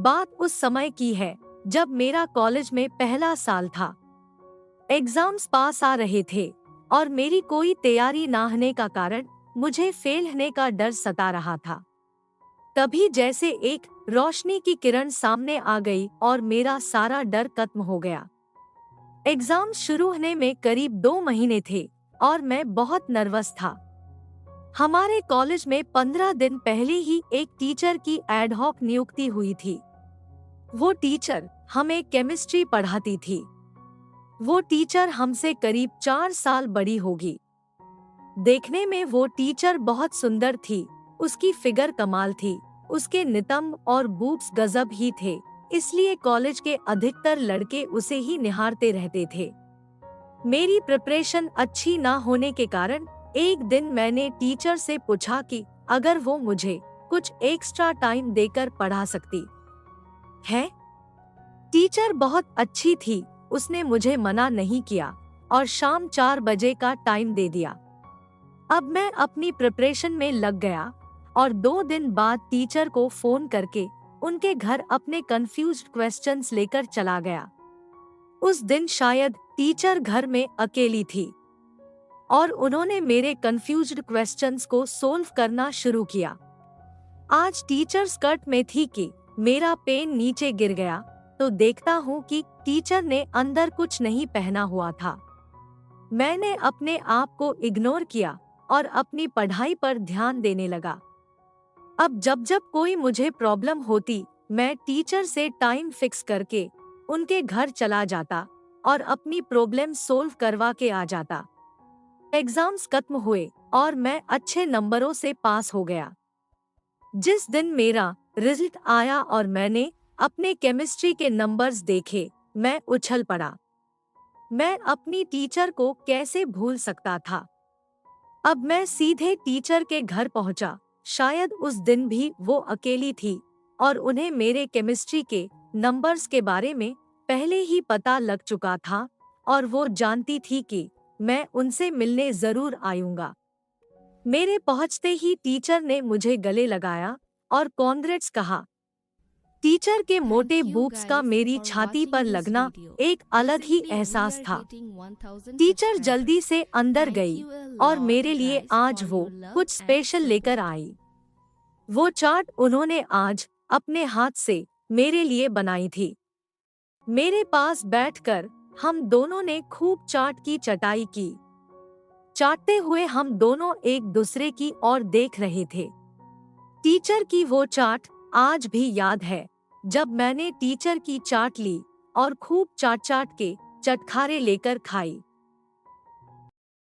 बात उस समय की है जब मेरा कॉलेज में पहला साल था। एग्जाम्स पास आ रहे थे और मेरी कोई तैयारी ना होने का कारण मुझे फेल होने का डर सता रहा था। तभी जैसे एक रोशनी की किरण सामने आ गई और मेरा सारा डर खत्म हो गया। एग्जाम शुरू होने में करीब 2 महीने थे और मैं बहुत नर्वस था। हमारे कॉलेज में 15 दिन पहले ही एक टीचर की एड हॉक नियुक्ति हुई थी। वो टीचर हमें केमिस्ट्री पढ़ाती थी। वो टीचर हमसे करीब 4 साल बड़ी होगी। देखने में वो टीचर बहुत सुंदर थी, उसकी फिगर कमाल थी, उसके नितंब और बूब्स गजब ही थे, इसलिए कॉलेज के अधिकतर लड़के उसे ही निहारते रहते थे। मेरी प्रिपरेशन अच्छी ना होने के कारण एक दिन मैंने टीचर से पूछा कि अगर वो मुझे कुछ एक्स्ट्रा टाइम देकर पढ़ा सकती है। टीचर बहुत अच्छी थी, उसने मुझे मना नहीं किया और शाम 4 बजे का टाइम दे दिया। अब मैं अपनी प्रिपरेशन में लग गया और 2 दिन बाद टीचर को फोन करके उनके घर अपने कंफ्यूज्ड क्वेश्चंस लेकर चला गया। उस दिन शायद टीचर घर में अकेली थी और उन्होंने मेरे कंफ्यूज्ड क्वेश्चंस को सोल्व करना शुरू किया। आज टीचर स्कर्ट में थी कि मेरा पेन नीचे गिर गया तो देखता हूँ कि टीचर ने अंदर कुछ नहीं पहना हुआ था। मैंने अपने आप को इग्नोर किया और अपनी पढ़ाई पर ध्यान देने लगा। अब जब जब कोई मुझे प्रॉब्लम होती, मैं टीचर से टाइम फिक्स करके उनके घर चला जाता और अपनी प्रॉब्लम सोल्व करवा के आ जाता। एग्जाम्स खत्म हुए और मैं अच्छे नंबरों से पास हो गया। जिस दिन मेरा रिजल्ट आया और मैंने अपने केमिस्ट्री के नंबर्स देखे, मैं उछल पड़ा। मैं अपनी टीचर को कैसे भूल सकता था। अब मैं सीधे टीचर के घर पहुंचा। शायद उस दिन भी वो अकेली थी और उन्हें मेरे केमिस्ट्री के नंबर्स के बारे में पहले ही पता लग चुका था और वो जानती थी कि मैं उनसे मिलने जरूर आऊंगा। मेरे पहुंचते ही टीचर ने मुझे गले लगाया और कॉन्ग्रेट्स कहा। टीचर के मोटे बूब्स का मेरी छाती पर लगना एक अलग ही एहसास था। टीचर जल्दी से अंदर गई और मेरे लिए आज वो कुछ स्पेशल लेकर आई। वो चाट उन्होंने आज अपने हाथ से मेरे लिए बनाई थी। मेरे पास बैठकर हम दोनों ने खूब चाट की चटाई की। चाटते हुए हम दोनों एक दूसरे की ओर देख रहे थे। टीचर की वो चाट आज भी याद है, जब मैंने टीचर की चाट ली और खूब चाट चाट के चटखारे लेकर खाई।